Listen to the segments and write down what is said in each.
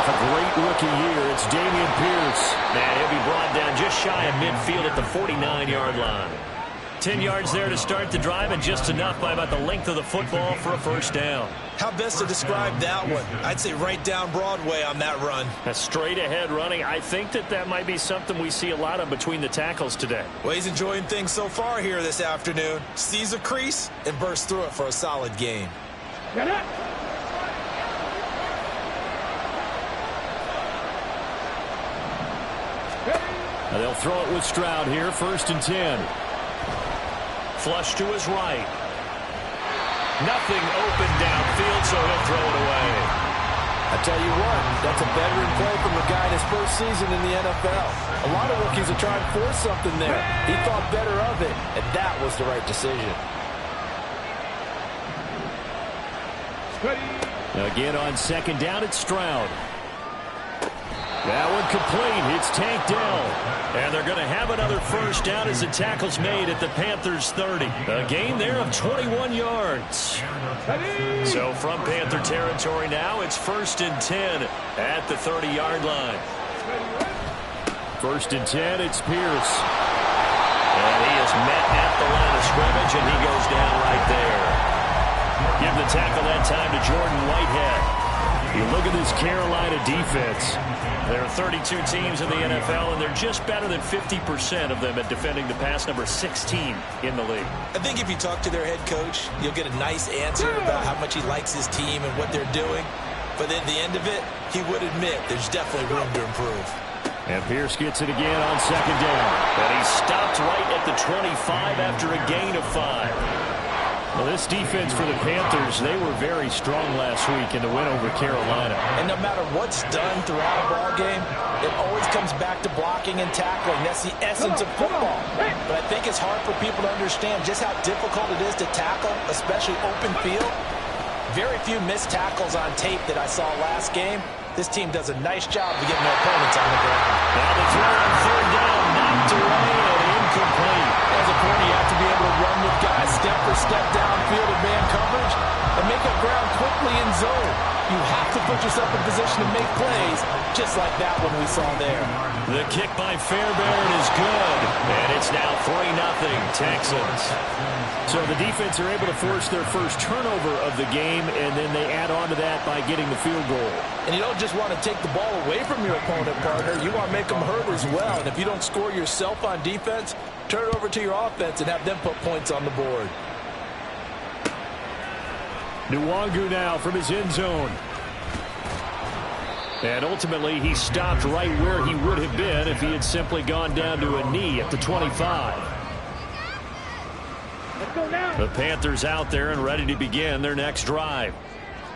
off a great rookie year. It's Dameon Pierce. Man, he'll be brought down just shy of midfield at the 49-yard line. 10 yards there to start the drive, and just enough by about the length of the football for a first down. How best to describe that one? I'd say right down Broadway on that run. A straight-ahead running. I think that might be something we see a lot of between the tackles today. Well, he's enjoying things so far here this afternoon. Sees a crease and bursts through it for a solid gain. Get it. They'll throw it with Stroud here, 1st and 10. Flush to his right. Nothing open downfield, so he'll throw it away. I tell you what, that's a veteran play from a guy in his first season in the NFL. A lot of rookies are trying to force something there. He thought better of it, and that was the right decision. Again on 2nd down, it's Stroud. That one complete. It's tanked down. And they're going to have another first down as the tackle's made at the Panthers' 30. A gain there of 21 yards. So from Panther territory now, it's 1st and 10 at the 30-yard line. 1st and 10, it's Pierce. And he is met at the line of scrimmage, and he goes down right there. Give the tackle that time to Jordan Whitehead. You look at this Carolina defense. There are 32 teams in the NFL, and they're just better than 50% of them at defending the pass, number 16 in the league. I think if you talk to their head coach, you'll get a nice answer about how much he likes his team and what they're doing. But at the end of it, he would admit there's definitely room to improve. And Pierce gets it again on 2nd down. And he stopped right at the 25 after a gain of 5. Well, this defense for the Panthers, they were very strong last week in the win over Carolina. And no matter what's done throughout a ball game, it always comes back to blocking and tackling. That's the essence of football. But I think it's hard for people to understand just how difficult it is to tackle, especially open field. Very few missed tackles on tape that I saw last game. This team does a nice job of getting their opponents on the ground. Now the throw on 3rd down, knocked away and incomplete. As a corner, you have to be able to run with guys step for step downfield in man coverage and make up ground quickly in zone. You have to put yourself in position to make plays, just like that one we saw there. The kick by Fairbairn is good, and it's now 3-0 Texans. So the defense are able to force their first turnover of the game, and then they add on to that by getting the field goal. And you don't just want to take the ball away from your opponent, partner. You want to make them hurt as well. And if you don't score yourself on defense, turn it over to your offense and have them put points on the board. Nwangu now from his end zone. And ultimately, he stopped right where he would have been if he had simply gone down to a knee at the 25. The Panthers out there and ready to begin their next drive.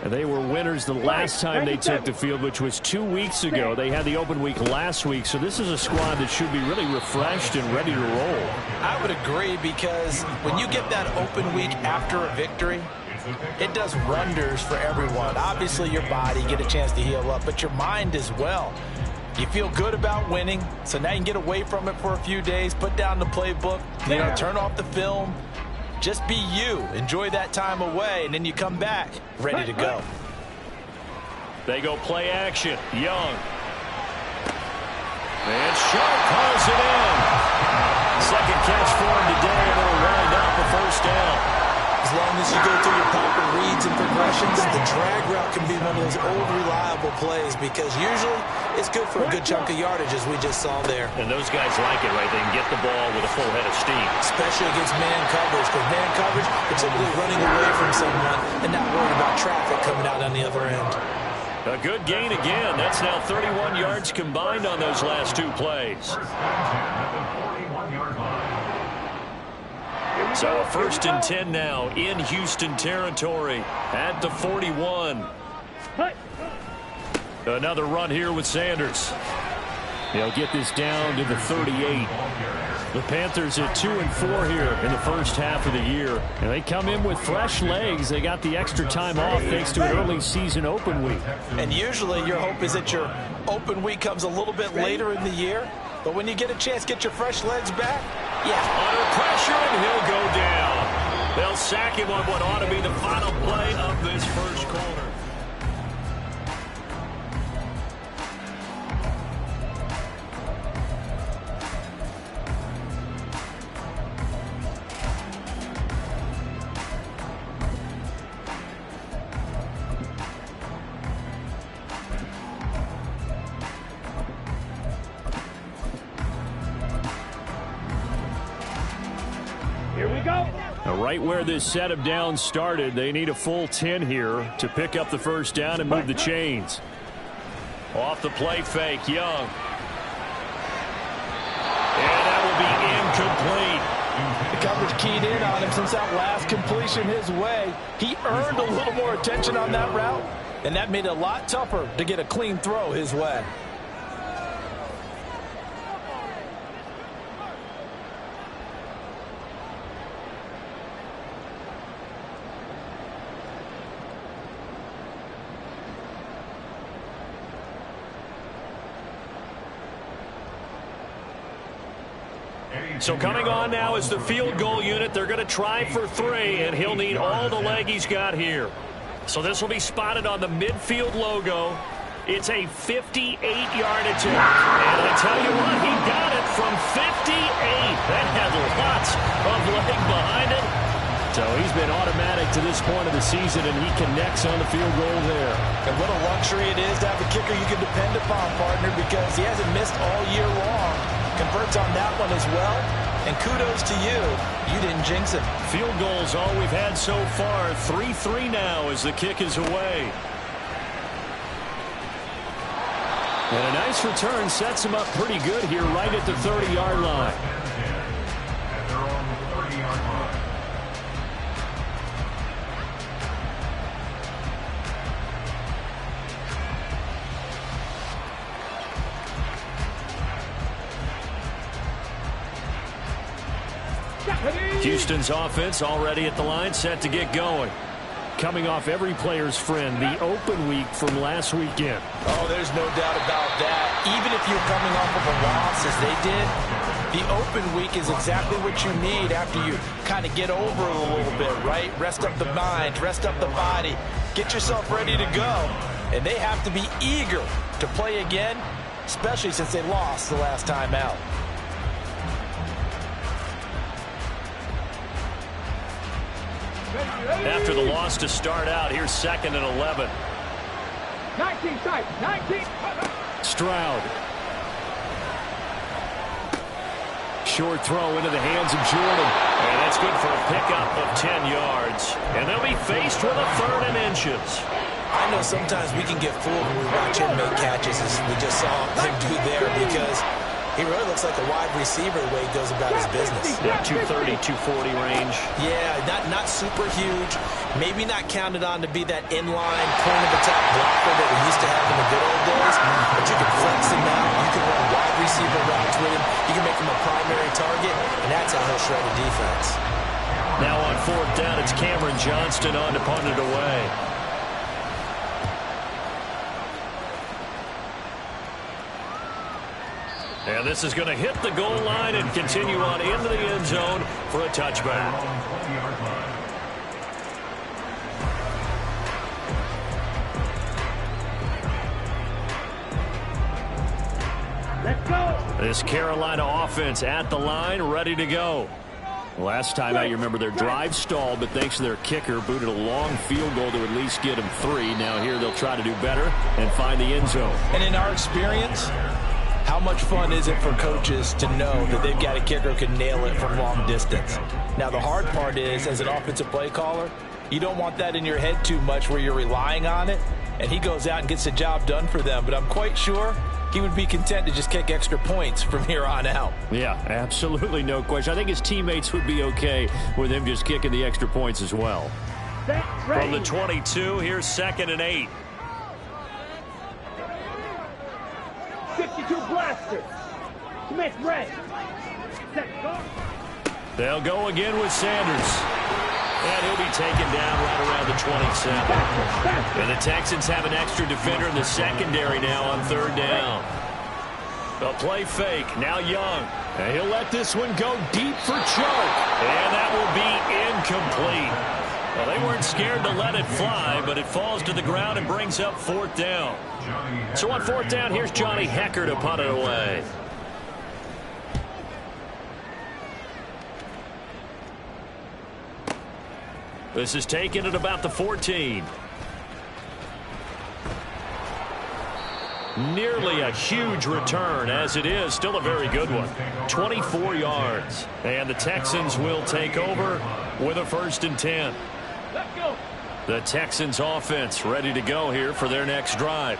And they were winners the last time they took the field, which was 2 weeks ago. They had the open week last week, so this is a squad that should be really refreshed and ready to roll. I would agree, because when you get that open week after a victory, it does wonders for everyone. Obviously, your body, get a chance to heal up, but your mind as well. You feel good about winning, so now you can get away from it for a few days, put down the playbook, turn off the film. Just be you. Enjoy that time away, and then you come back ready to go. They go play action. Young. And Sharp calls it in. Second catch for him today, and it'll wind up a first down. As long as you go through your proper reads and progressions, the drag route can be one of those old reliable plays, because usually it's good for a good chunk of yardage, as we just saw there. And those guys like it, right? They can get the ball with a full head of steam. Especially against man coverage, because man coverage, it's simply running away from someone and not worrying about traffic coming out on the other end. A good gain again. That's now 31 yards combined on those last 2 plays. So a 1st and 10 now in Houston territory at the 41. Another run here with Sanders. They'll get this down to the 38. The Panthers at 2-4 here in the first half of the year. And they come in with fresh legs. They got the extra time off thanks to an early season open week. And usually your hope is that your open week comes a little bit later in the year. But when you get a chance to get your fresh legs back, under pressure, and he'll go down. They'll sack him on what ought to be the final play of this first quarter. Right where this set of downs started, they need a full 10 here to pick up the first down and move the chains. Off the play fake, Young. And that will be incomplete. The coverage keyed in on him since that last completion his way. He earned a little more attention on that route, and that made it a lot tougher to get a clean throw his way. So coming on now is the field goal unit. They're going to try for 3, and he'll need all the leg he's got here. So this will be spotted on the midfield logo. It's a 58-yard attempt. And I tell you what, he got it from 58. That had lots of leg behind it. So he's been automatic to this point of the season, and he connects on the field goal there. And what a luxury it is to have a kicker you can depend upon, partner, because he hasn't missed all year long. Converts on that one as well. And kudos to you. You didn't jinx it. Field goals all we've had so far. 3-3 now as the kick is away. And a nice return sets him up pretty good here right at the 30-yard line. Houston's offense already at the line, set to get going. Coming off every player's friend, the open week from last weekend. Oh, there's no doubt about that. Even if you're coming off of a loss as they did, the open week is exactly what you need after you kind of get over it a little bit, right? Rest up the mind, rest up the body, get yourself ready to go. And they have to be eager to play again, especially since they lost the last time out. After the loss to start out, here's 2nd and 11. 19 side, 19. Stroud. Short throw into the hands of Jordan. And that's good for a pickup of 10 yards. And they'll be faced with a 3rd and inches. I know sometimes we can get fooled when we watch him make catches, as we just saw him do there, because he really looks like a wide receiver the way he goes about his business. Yeah, 230, 240 range. Yeah, not super huge. Maybe not counted on to be that inline point-of-attack blocker that we used to have in the good old days. But you can flex him out. You can run wide receiver routes with him. You can make him a primary target, and that's how he'll shred a defense. Now on 4th down, it's Cameron Johnston on to punt it away. And this is going to hit the goal line and continue on into the end zone for a touchback. Let's go. This Carolina offense at the line, ready to go. Last time out, you remember their drive stalled, but thanks to their kicker, booted a long field goal to at least get them 3. Now here they'll try to do better and find the end zone. And in our experience, how much fun is it for coaches to know that they've got a kicker who can nail it from long distance? Now, the hard part is, as an offensive play caller, you don't want that in your head too much where you're relying on it, and he goes out and gets the job done for them. But I'm quite sure he would be content to just kick extra points from here on out. Yeah, absolutely no question. I think his teammates would be okay with him just kicking the extra points as well. From the 22, here's 2nd and 8. 52 blaster. Smith red. Set, go. They'll go again with Sanders. And he'll be taken down right around the 27. And the Texans have an extra defender in the secondary now on 3rd down. A play fake. Now Young. And he'll let this one go deep for choke. And that will be incomplete. Well, they weren't scared to let it fly, but it falls to the ground and brings up 4th down. So on 4th down, here's Johnny Hecker to punt it away. This is taken at about the 14. Nearly a huge return, as it is. Still a very good one. 24 yards. And the Texans will take over with a 1st and 10. Let's go. The Texans offense ready to go here for their next drive.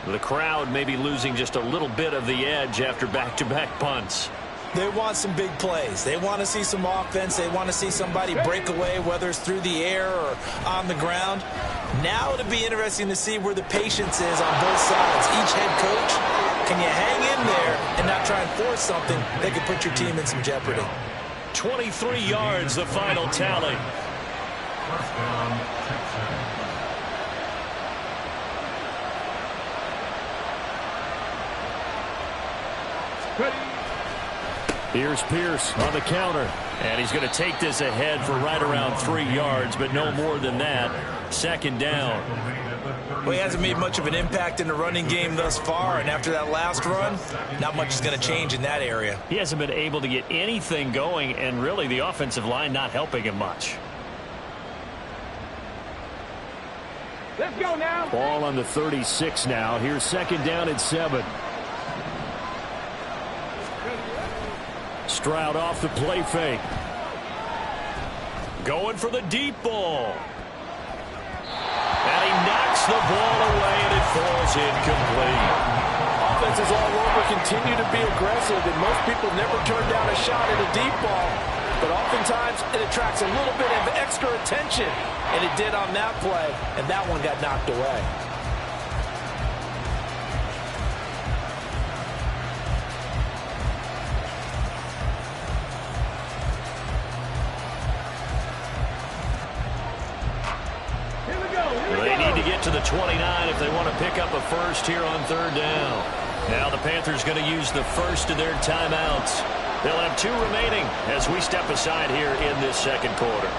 The crowd may be losing just a little bit of the edge after back-to-back punts. They want some big plays. They want to see some offense. They want to see somebody break away, whether it's through the air or on the ground. Now it'll be interesting to see where the patience is on both sides. Each head coach, can you hang in there and not try and force something that could put your team in some jeopardy? 23 yards, the final tally. Here's Pierce on the counter. And he's going to take this ahead for right around 3 yards, but no more than that. 2nd down. Well, he hasn't made much of an impact in the running game thus far, and after that last run, not much is going to change in that area. He hasn't been able to get anything going, and really the offensive line not helping him much. Let's go now. Ball on the 36 now. Here's 2nd down and 7. Stroud off the play fake. Going for the deep ball. And he knocks the ball away, and it falls incomplete. Offenses all over continue to be aggressive, and most people never turn down a shot at a deep ball. But oftentimes, it attracts a little bit of extra attention, and it did on that play, and that one got knocked away. They need to get to the 29 if they want to pick up a first here on 3rd down. Now the Panthers going to use the first of their timeouts. They'll have 2 remaining as we step aside here in this 2nd quarter.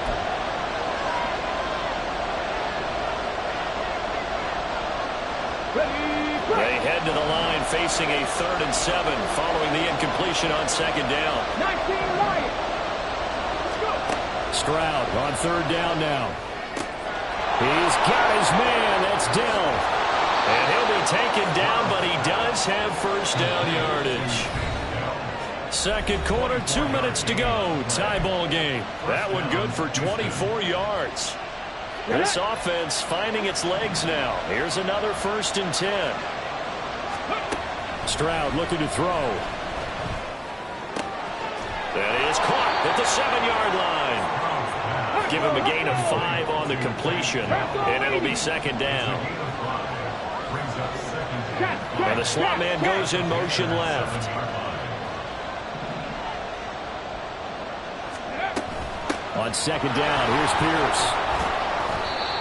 They head to the line facing a 3rd and 7 following the incompletion on 2nd down. 19 Lions. Let's go. Stroud on 3rd down now. He's got his man. That's Dell. And he'll be taken down, but he does have 1st down yardage. 2nd quarter, 2 minutes to go. Tie ball game. That one good for 24 yards. This offense finding its legs now. Here's another 1st and 10. Stroud looking to throw. That is caught at the 7-yard line. Give him a gain of 5 on the completion, and it'll be 2nd down. And the slot man goes in motion left. On 2nd down, here's Pierce.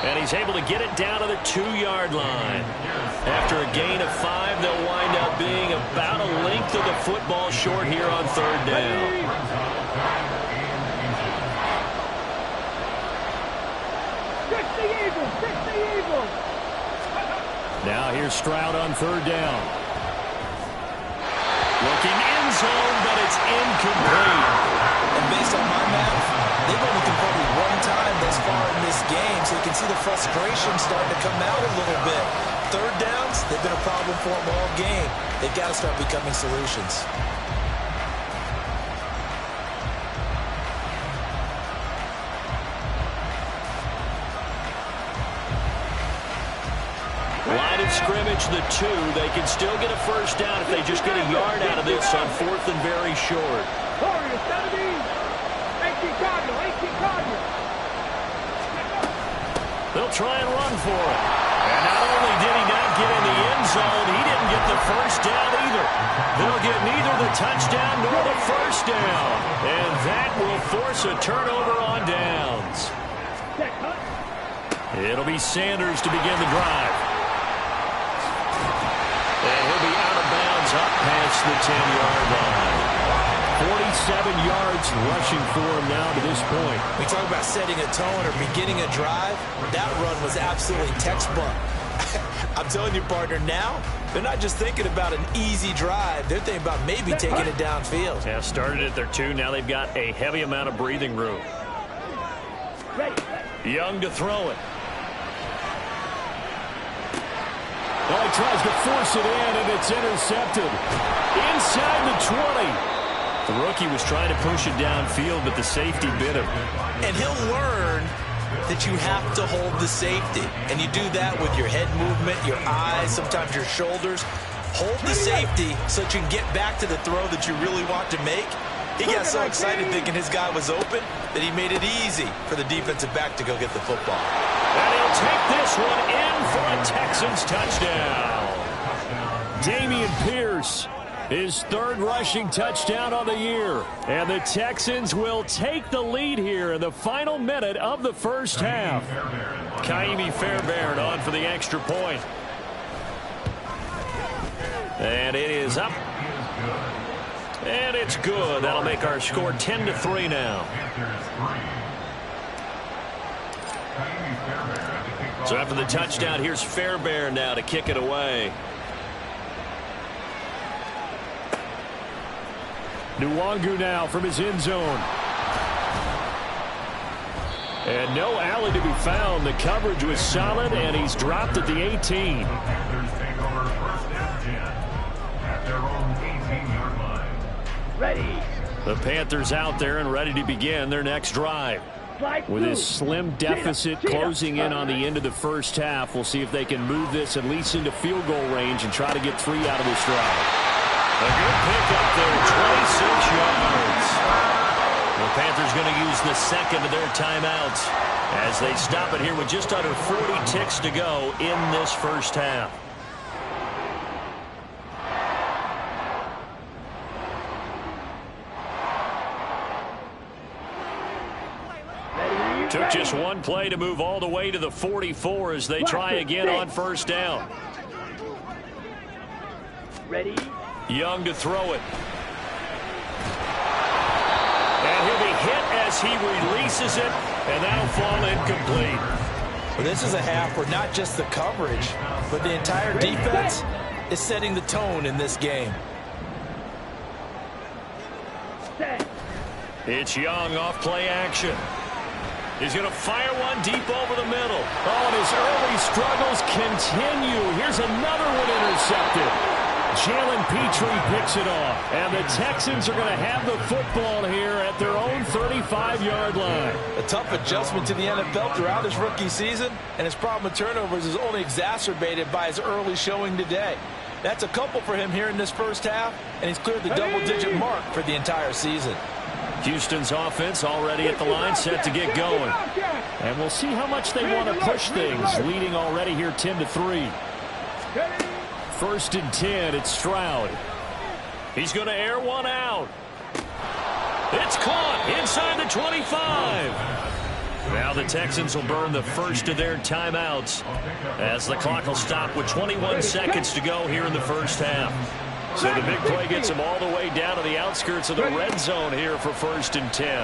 And he's able to get it down to the 2-yard line. After a gain of 5, they'll wind up being about a length of the football short here on 3rd down. Now here's Stroud on 3rd down. Looking end zone, but it's incomplete. And based on my math, they've only converted 1 time thus far in this game, so you can see the frustration starting to come out a little bit. 3rd downs, they've been a problem for them all game. They've got to start becoming solutions. Line of scrimmage, the 2. They can still get a 1st down if they just get a yard out of this on 4th and very short. Warriors, 17. 18 Cardinal, 18 Cardinal. They'll try and run for it. And not only did he not get in the end zone, he didn't get the 1st down either. They'll get neither the touchdown nor the 1st down. And that will force a turnover on downs. It'll be Sanders to begin the drive. And he'll be out of bounds up past the 10-yard line. 47 yards rushing for him now to this point. We talk about setting a tone or beginning a drive. That run was absolutely textbook. I'm telling you, partner, now they're not just thinking about an easy drive. They're thinking about maybe taking it downfield. Yeah, started at their 2. Now they've got a heavy amount of breathing room. Young to throw it. Oh, he tries to force it in, and it's intercepted. Inside the 20. The rookie was trying to push it downfield, but the safety bit him. And he'll learn that you have to hold the safety. And you do that with your head movement, your eyes, sometimes your shoulders. Hold the safety so that you can get back to the throw that you really want to make. He got so excited thinking his guy was open that he made it easy for the defensive back to go get the football. And he'll take this one in for a Texans touchdown. Dameon Pierce, his third rushing touchdown on the year. And the Texans will take the lead here in the final minute of the first half. Kaimi Fairbairn on for the extra point. And it is up. And it's good. That'll make our score 10-3 now. So after the touchdown, here's Fairbairn now to kick it away. Nwangu now from his end zone. And no alley to be found. The coverage was solid, and he's dropped at the 18. Ready. The Panthers out there and ready to begin their next drive. With this slim deficit closing in on the end of the first half, we'll see if they can move this at least into field goal range and try to get 3 out of this drive. A good pickup there, 26 yards. The Panthers going to use the second of their timeouts as they stop it here with just under 40 ticks to go in this first half. Took just one play to move all the way to the 44 as they try again on first down. Ready. Young to throw it. And he'll be hit as he releases it, and that'll fall incomplete. Well, this is a half where not just the coverage, but the entire defense is setting the tone in this game. It's Young off play action. He's going to fire one deep over the middle. Oh, and his early struggles continue. Here's another one intercepted. Jalen Petrie picks it off. And the Texans are going to have the football here at their own 35-yard line. A tough adjustment to the NFL throughout his rookie season, and his problem with turnovers is only exacerbated by his early showing today. That's a couple for him here in this first half, and he's cleared the double-digit mark for the entire season. Houston's offense already at the line, set to get going. And we'll see how much they want to push things, leading already here 10-3. First and 10, it's Stroud. He's going to air one out. It's caught inside the 25. Now the Texans will burn the first of their timeouts as the clock will stop with 21 seconds to go here in the first half. So the big play gets them all the way down to the outskirts of the red zone here for first and 10. A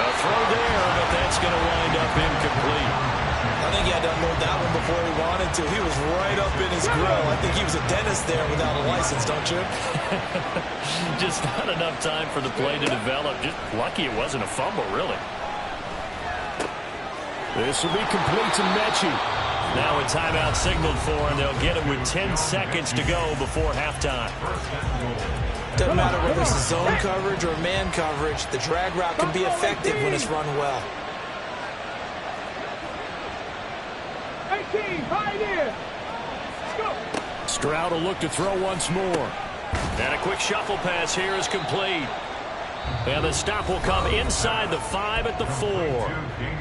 throw there, but that's going to wind up incomplete. I think he had to unload that one before he wanted to. He was right up in his grill. I think he was a dentist there without a license, don't you? Just not enough time for the play to develop. Just lucky it wasn't a fumble, really. This will be complete to Mechie. Now a timeout signaled for, and they'll get it with 10 seconds to go before halftime. Doesn't matter whether it's a zone coverage or man coverage, the drag route can be effective when it's run well. 18, right here. Go. Stroud will look to throw once more. And a quick shuffle pass here is complete. And the stop will come inside the 5 at the 4.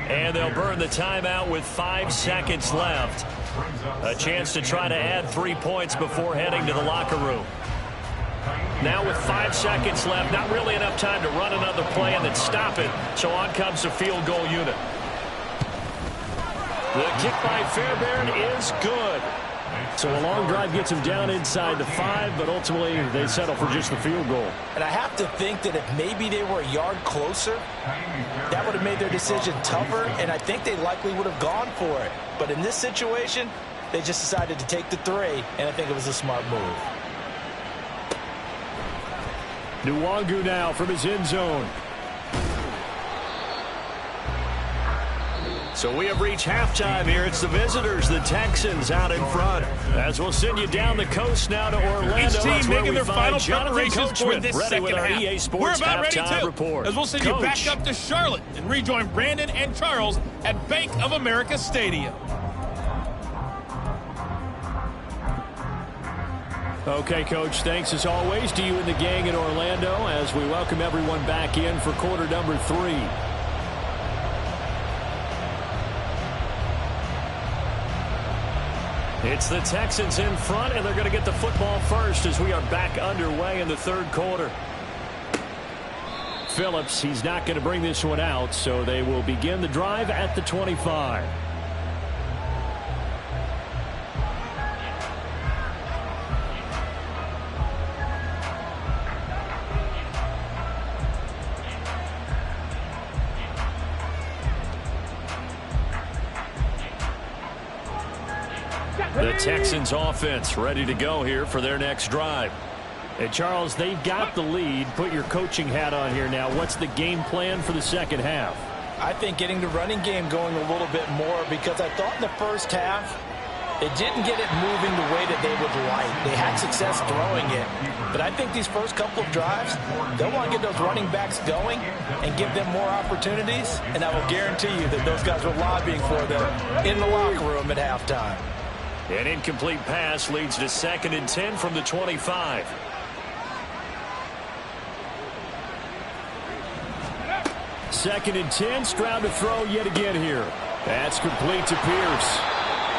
And they'll burn the timeout with 5 seconds left. A chance to try to add 3 points before heading to the locker room. Now with 5 seconds left, not really enough time to run another play and then stop it. So on comes the field goal unit. The kick by Fairbairn is good. So a long drive gets him down inside the 5, but ultimately they settle for just the field goal. And I have to think that if maybe they were a yard closer, that would have made their decision tougher, and I think they likely would have gone for it. But in this situation, they just decided to take the 3, and I think it was a smart move. Nwangu now from his end zone. So we have reached halftime here. It's the visitors, the Texans, out in front. As we'll send you down the coast now to Orlando. Each team That's where making we their find final Jonathan preparations for Coachman, this ready second with our half. EA We're Sports about ready halftime to. report. As we'll send you back up to Charlotte and rejoin Brandon and Charles at Bank of America Stadium. Okay, Coach, thanks as always to you and the gang in Orlando as we welcome everyone back in for quarter number 3. It's the Texans in front, and they're going to get the football first as we are back underway in the third quarter. Phillips, he's not going to bring this one out, so they will begin the drive at the 25. The Texans offense ready to go here for their next drive. And Charles, they've got the lead. Put your coaching hat on here now. What's the game plan for the second half? I think getting the running game going a little bit more, because I thought in the first half it didn't get it moving the way that they would like. They had success throwing it, but I think these first couple of drives, they'll want to get those running backs going and give them more opportunities, and I will guarantee you that those guys were lobbying for them in the locker room at halftime. An incomplete pass leads to 2nd and 10 from the 25. Second and 10, Stroud to throw yet again here. That's complete to Pierce.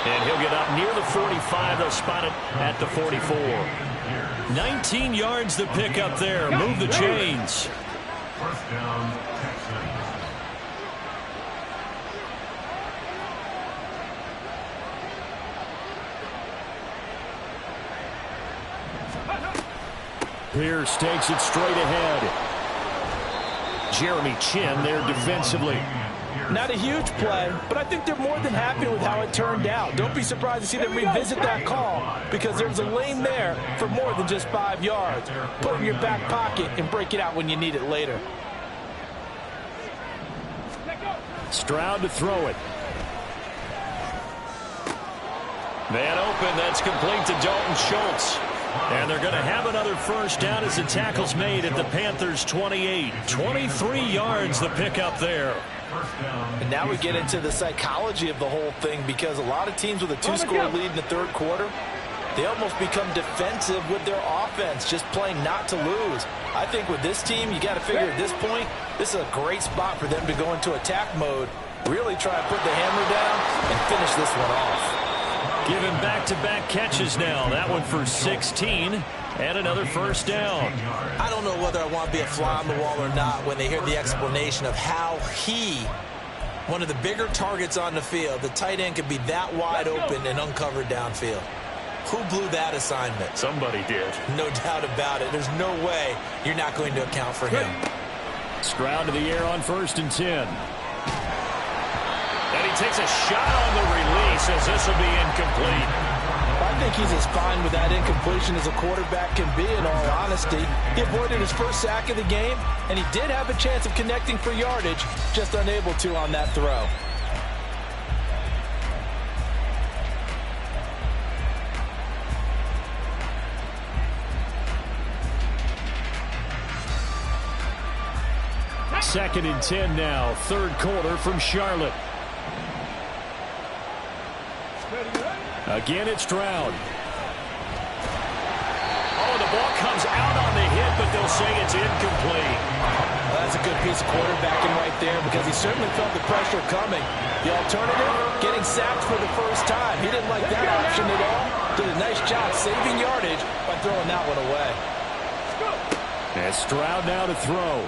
And he'll get up near the 45. They'll spot it at the 44. 19 yards the pick up there. Move the chains. First down, Texans. Pierce takes it straight ahead. Jeremy Chin there defensively. Not a huge play, but I think they're more than happy with how it turned out. Don't be surprised to see them revisit that call, because there's a lane there for more than just 5 yards. Put it in your back pocket and break it out when you need it later. Stroud to throw it. Man open, that's complete to Dalton Schultz. And they're going to have another first down as the tackle's made at the Panthers' 28. 23 yards the pickup there. And now we get into the psychology of the whole thing, because a lot of teams with a 2-score lead in the third quarter, they almost become defensive with their offense, just playing not to lose. I think with this team, you got to figure at this point, this is a great spot for them to go into attack mode, really try and put the hammer down and finish this one off. Giving back-to-back catches now. That one for 16 and another first down. I don't know whether I want to be a fly on the wall or not when they hear the explanation of how one of the bigger targets on the field, the tight end could be that wide open and uncovered downfield. Who blew that assignment? Somebody did. No doubt about it. There's no way you're not going to account for him. Stroud to the air on 1st and 10. And he takes a shot on the release as this will be incomplete. I think he's as fine with that incompletion as a quarterback can be, in all honesty. He avoided his first sack of the game, and he did have a chance of connecting for yardage, just unable to on that throw. Second and 10 now, third quarter from Charlotte. Again, it's Stroud. Oh, the ball comes out on the hit, but they'll say it's incomplete. Well, that's a good piece of quarterbacking right there, because he certainly felt the pressure coming. The alternative, getting sacked for the first time. He didn't like that option at all. Did a nice job saving yardage by throwing that one away. And Stroud now to throw.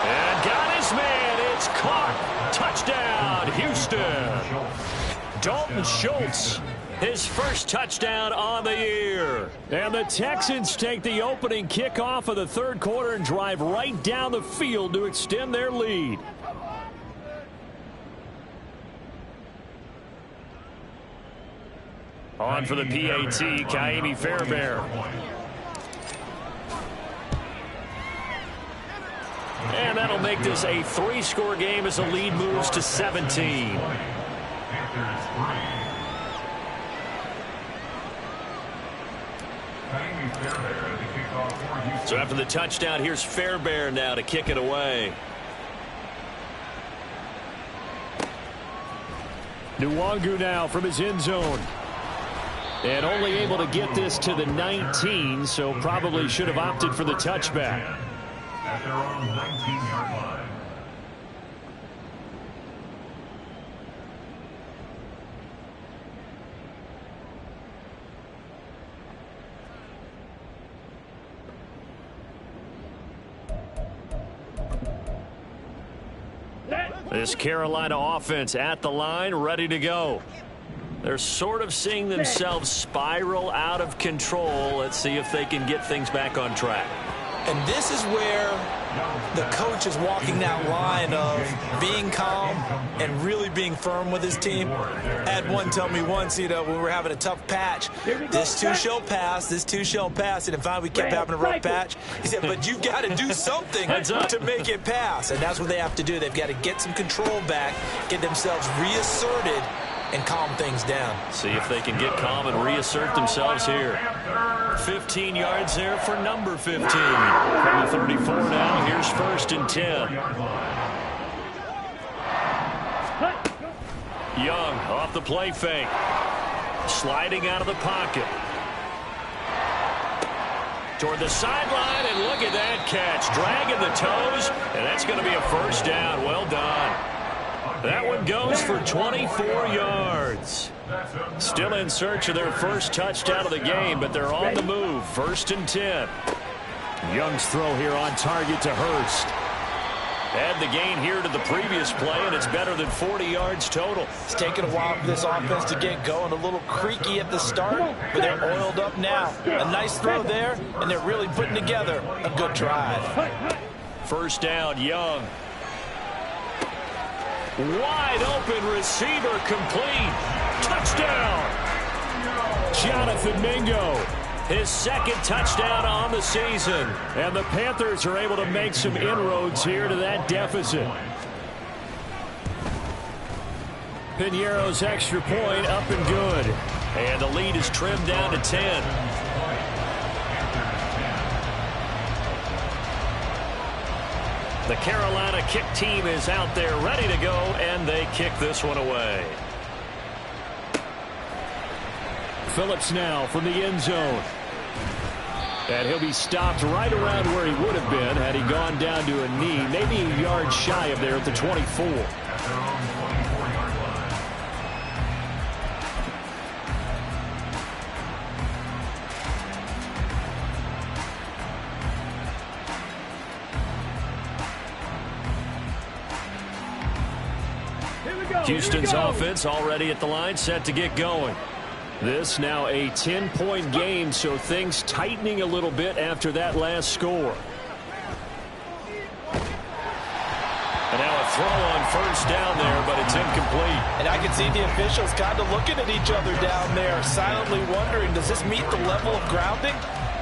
And got his man. It's caught. Touchdown, Houston. Dalton Schultz, his first touchdown on the year. And the Texans take the opening kickoff of the third quarter and drive right down the field to extend their lead. On for the PAT, Kaimi Fairbairn. And that'll make this a 3-score game as the lead moves to 17. So after the touchdown, here's Fairbairn now to kick it away. Nwangu now from his end zone. And only able to get this to the 19, so probably should have opted for the touchback. At their own 19-yard line. This Carolina offense at the line, ready to go. They're sort of seeing themselves spiral out of control. Let's see if they can get things back on track. And this is where the coach is walking that line of being calm and really being firm with his team. I had one tell me once, when we were having a tough patch, this too shall pass, this too shall pass. And finally we kept having a rough patch. He said, but you've got to do something to make it pass. And that's what they have to do. They've got to get some control back, get themselves reasserted, and calm things down. See if they can get calm and reassert themselves here. 15 yards there for number 15. From the 34 now, here's 1st and 10. Young off the play fake. Sliding out of the pocket. Toward the sideline, and look at that catch. Dragging the toes, and that's going to be a 1st down. Well done. That one goes for 24 yards. Still in search of their first touchdown of the game, but they're on the move. 1st and 10. Young's throw here on target to Hurst. Add the gain here to the previous play, and it's better than 40 yards total. It's taken a while for this offense to get going. A little creaky at the start, but they're oiled up now. A nice throw there, and they're really putting together a good drive. 1st down, Young. Wide open receiver complete. Touchdown. Jonathan Mingo. His 2nd touchdown on the season. And the Panthers are able to make some inroads here to that deficit. Piñeiro's extra point up and good. And the lead is trimmed down to 10. The Carolina kick team is out there ready to go, and they kick this one away. Phillips now from the end zone. And he'll be stopped right around where he would have been had he gone down to a knee, maybe a yard shy of there at the 24. Houston's offense already at the line, set to get going. This now a 10-point game, so things tightening a little bit after that last score. And now a throw on 1st down there, but it's incomplete. And I can see the officials kind of looking at each other down there, silently wondering, does this meet the level of grounding?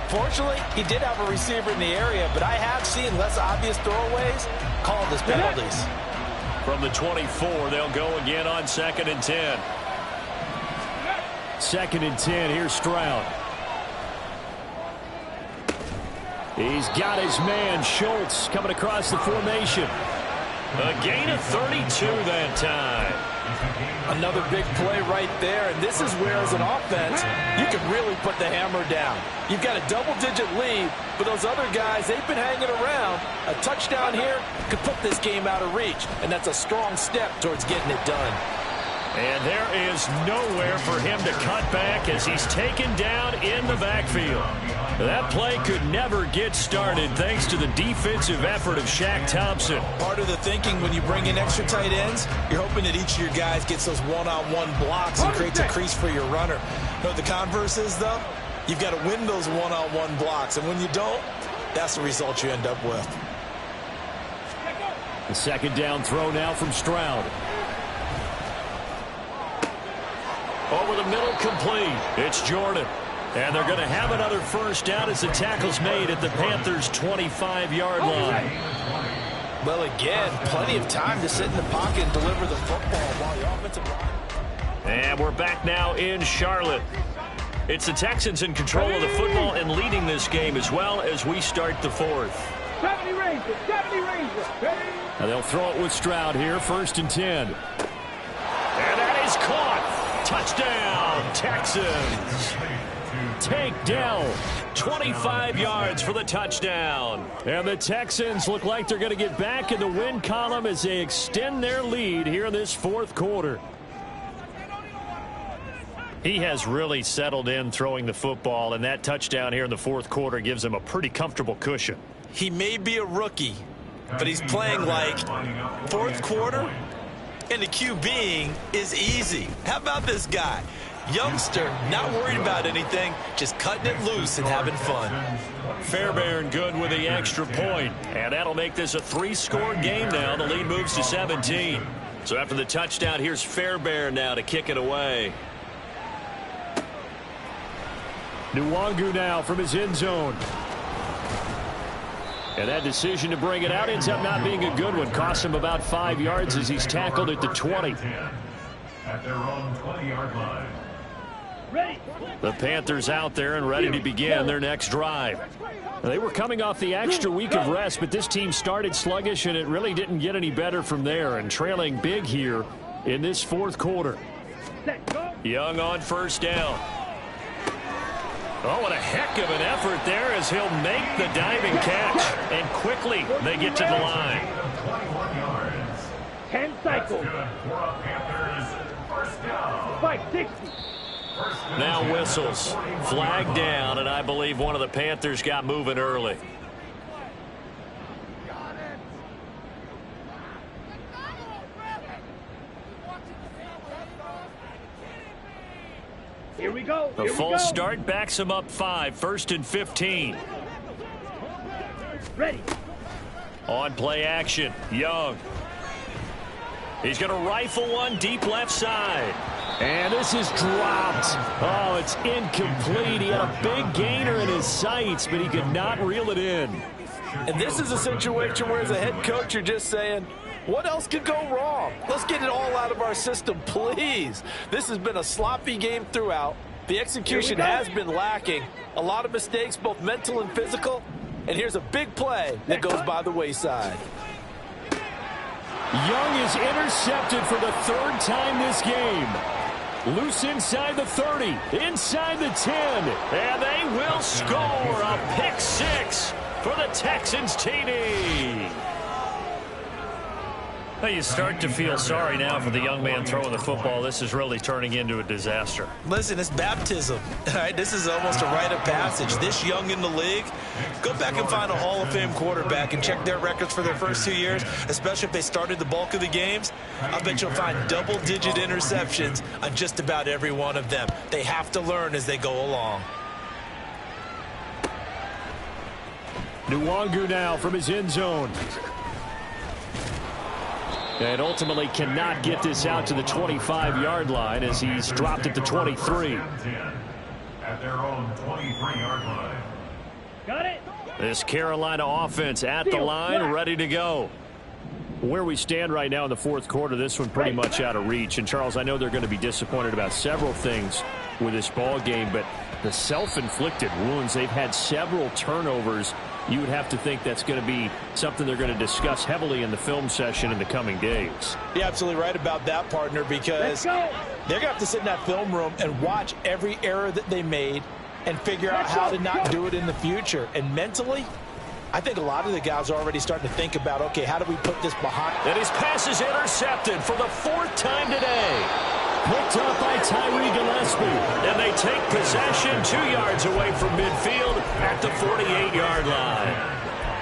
Fortunately, he did have a receiver in the area, but I have seen less obvious throwaways called as penalties. From the 24, they'll go again on 2nd and 10. 2nd and 10, here's Stroud. He's got his man, Schultz, coming across the formation. A gain of 32 that time. Another big play right there, and this is where, as an offense, you can really put the hammer down. You've got a double-digit lead, but those other guys, they've been hanging around. A touchdown here could put this game out of reach, and that's a strong step towards getting it done. And there is nowhere for him to cut back as he's taken down in the backfield. That play could never get started thanks to the defensive effort of Shaq Thompson. Part of the thinking when you bring in extra tight ends, you're hoping that each of your guys gets those one-on-one blocks and creates a crease for your runner. You know what the converse is, though? You've got to win those one-on-one blocks, and when you don't, that's the result you end up with. The 2nd down throw now from Stroud. Over the middle, complete. It's Jordan. And they're going to have another 1st down as the tackle's made at the Panthers' 25-yard line. Well, again, plenty of time to sit in the pocket and deliver the football while the offensive line. And we're back now in Charlotte. It's the Texans in control of the football and leading this game as well as we start the fourth. 70 Rangers, 70 Rangers. Now they'll throw it with Stroud here, 1st and 10. And that is caught. Touchdown, Texans. Take Dell. 25 yards for the touchdown. And the Texans look like they're going to get back in the win column as they extend their lead here in this 4th quarter. He has really settled in throwing the football, and that touchdown here in the 4th quarter gives him a pretty comfortable cushion. He may be a rookie, but he's playing like 4th quarter, and the QBing is easy. How about this guy? Youngster, not worried about anything, just cutting it loose and having fun. Fairbairn good with the extra point, and that'll make this a 3-score game now. The lead moves to 17. So after the touchdown, here's Fairbairn now to kick it away. Nwangu now from his end zone. And that decision to bring it out ends up not being a good one. Costs him about 5 yards as he's tackled at the 20. At their own 20-yard line. The Panthers out there and ready to begin their next drive. They were coming off the extra week of rest, but this team started sluggish, and it really didn't get any better from there, and trailing big here in this 4th quarter. Young on 1st down. Oh, what a heck of an effort there as he'll make the diving catch. And quickly they get to the line. 21 yards. 10 cycles. Good for a Panthers first down. Spike 60. Now whistles. Flag down, and I believe one of the Panthers got moving early. Here we go. The false start backs him up 5, 1st and 15. Ready. On play action, Young. He's going to rifle one deep left side. And this is dropped. Oh, it's incomplete. He had a big gainer in his sights, but he could not reel it in. And this is a situation where as a head coach, you're just saying, what else could go wrong? Let's get it all out of our system, please. This has been a sloppy game throughout. The execution has been lacking. A lot of mistakes, both mental and physical. And here's a big play that goes by the wayside. Young is intercepted for the 3rd time this game. Loose inside the 30, inside the 10. And they will score a pick 6 for the Texans TD. Well, you start to feel sorry now for the young man throwing the football. This is really turning into a disaster. Listen, it's baptism. All right, this is almost a rite of passage. This young in the league, go back and find a Hall of Fame quarterback and check their records for their first 2 years, especially if they started the bulk of the games. I bet you'll find double-digit interceptions on just about every one of them. They have to learn as they go along. Nwangu now from his end zone. And ultimately cannot get this out to the 25-yard line as he's dropped at the 23. At their own 23-yard line. Got it. This Carolina offense at the line, ready to go. Where we stand right now in the 4th quarter, this one pretty much out of reach. And, Charles, I know they're going to be disappointed about several things with this ball game, but the self-inflicted wounds, they've had several turnovers. You would have to think that's going to be something they're going to discuss heavily in the film session in the coming days. You're absolutely right about that, partner, because they're going to have to sit in that film room and watch every error that they made and figure out how to not do it in the future. And mentally, I think a lot of the guys are already starting to think about, okay, how do we put this behind? And his pass is intercepted for the 4th time today. Picked up by Tyree Gillespie. And they take possession 2 yards away from midfield at the 48-yard line.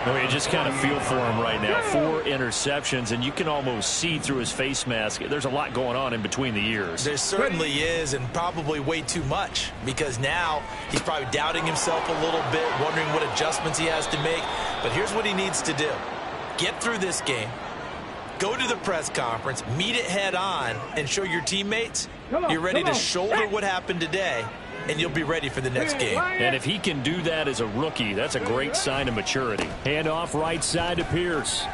I mean, you just kind of feel for him right now. 4 interceptions, and you can almost see through his face mask. There's a lot going on in between the ears. There certainly is, and probably way too much, because now he's probably doubting himself a little bit, wondering what adjustments he has to make. But here's what he needs to do. Get through this game. Go to the press conference, meet it head on, and show your teammates you're ready to shoulder what happened today, and you'll be ready for the next game. And if he can do that as a rookie, that's a great sign of maturity. Hand off right side to Pierce.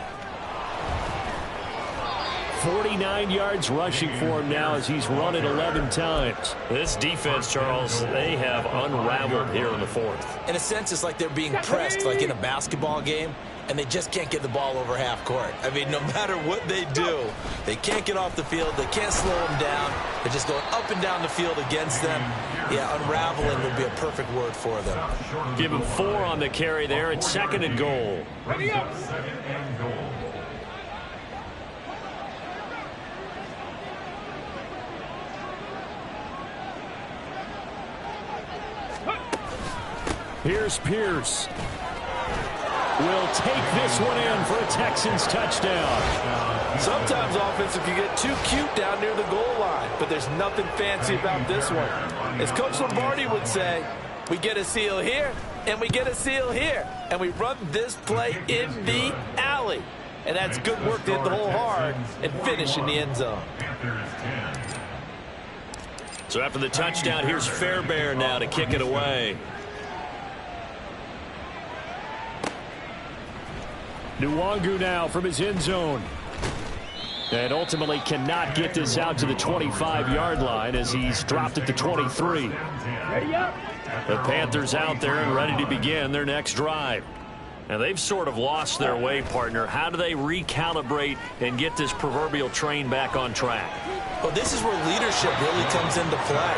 49 yards rushing for him now as he's run it 11 times. This defense, Charles, they have unraveled here in the fourth. In a sense, it's like they're being pressed, like in a basketball game, and they just can't get the ball over half court. I mean, no matter what they do, they can't get off the field. They can't slow them down. They're just going up and down the field against them. Yeah, unraveling would be a perfect word for them. Give him 4 on the carry there. It's 2nd and goal. Ready up. 2nd and goal. Here's Pierce. Will take this one in for a Texans touchdown. Sometimes offensive can get too cute down near the goal line, but there's nothing fancy about this one. As Coach Lombardi would say, we get a seal here, and we get a seal here, and we run this play in the alley. And that's good work to hit the hole hard and finish in the end zone. So after the touchdown, here's Fairbairn now to kick it away. Nwangu now from his end zone. And ultimately cannot get this out to the 25-yard line as he's dropped it to 23. Ready up. The Panthers out there and ready to begin their next drive. Now, they've sort of lost their way, partner. How do they recalibrate and get this proverbial train back on track? Well, this is where leadership really comes into play.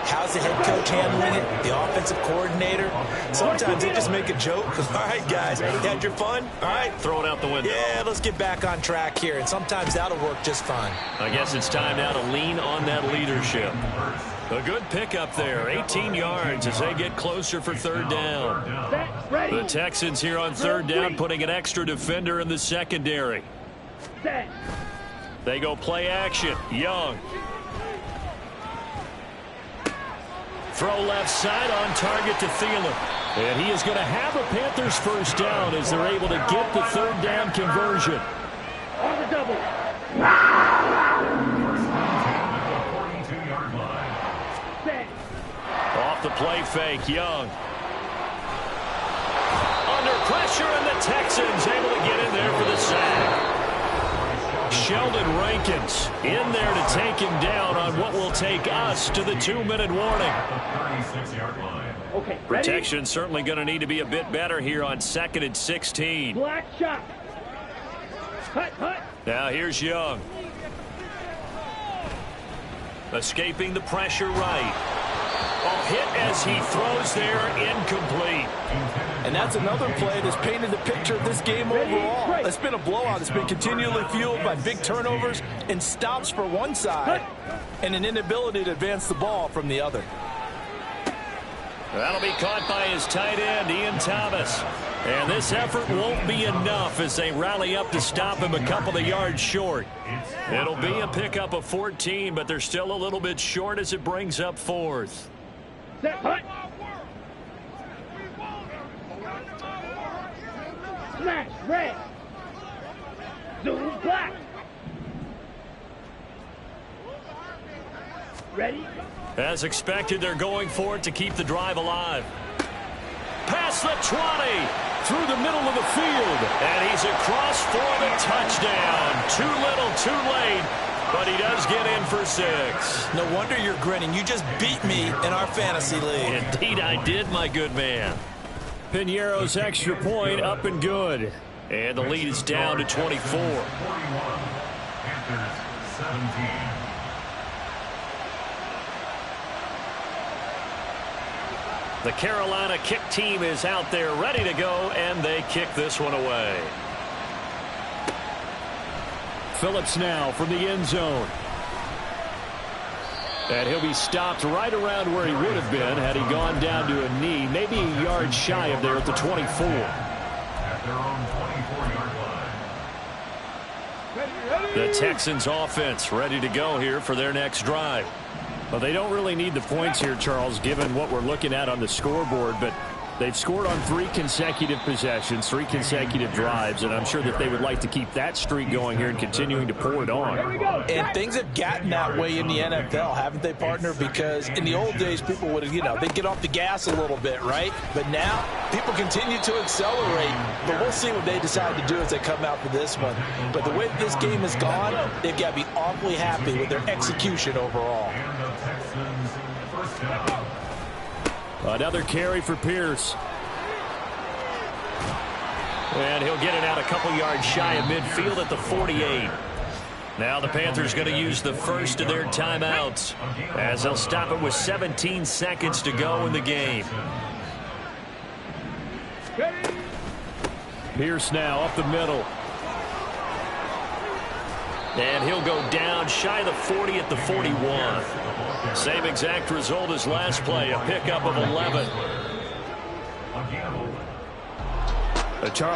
How's the head coach handling it? The offensive coordinator? Sometimes they just make a joke. All right, guys, you had your fun? All right. Throw it out the window. Yeah, let's get back on track here. And sometimes that'll work just fine. I guess it's time now to lean on that leadership. A good pickup there, 18 yards as they get closer for 3rd down. Set. Ready. The Texans here on 3rd down putting an extra defender in the secondary. Set. They go play action. Young. Throw left side on target to Thielen. And he is going to have a Panthers 1st down as they're able to get the 3rd down conversion. On the double. 42-yard line. Set. Off the play fake, Young. Under pressure, and the Texans able to get in there for the sack. Sheldon Rankins in there to take him down on what will take us to the 2-minute warning. 36-yard line. Okay. Ready. Protection certainly going to need to be a bit better here on 2nd and 16. Black shot. Hut, hut. Now here's Young. Escaping the pressure right. A hit as he throws there, incomplete. And that's another play that's painted the picture of this game overall. It's been a blowout. It's been continually fueled by big turnovers and stops for one side and an inability to advance the ball from the other. That'll be caught by his tight end, Ian Thomas. And this effort won't be enough as they rally up to stop him a couple of yards short. It'll be a pickup of 14, but they're still a little bit short as it brings up 4th. Set. Hut. Smash. Red. Zoom. Black. Ready. As expected, they're going for it to keep the drive alive. Past the 20, through the middle of the field, and he's across for the touchdown. Too little, too late, but he does get in for 6. No wonder you're grinning. You just beat me in our fantasy league. Indeed, I did, my good man. Piñeiro's extra point up and good. And the lead is down to 24. 41. Panthers 17. The Carolina kick team is out there ready to go, and they kick this one away. Phillips now from the end zone. And he'll be stopped right around where he would have been had he gone down to a knee, maybe a yard shy of there at the 24. At their own 24-yard line. The Texans offense ready to go here for their next drive. Well, they don't really need the points here, Charles, given what we're looking at on the scoreboard, but They've scored on 3 consecutive possessions, 3 consecutive drives, and I'm sure that they would like to keep that streak going here and continuing to pour it on. And things have gotten that way in the NFL, haven't they, partner? Because in the old days, people would, they'd get off the gas a little bit, right? But now, people continue to accelerate. But we'll see what they decide to do as they come out for this one. But the way this game has gone, they've got to be awfully happy with their execution overall. Another carry for Pierce. And he'll get it out a couple yards shy of midfield at the 48. Now the Panthers going to use the first of their timeouts as they'll stop it with 17 seconds to go in the game. Pierce now up the middle. And he'll go down shy of the 40 at the 41. Same exact result as last play, a pickup of 11. Charles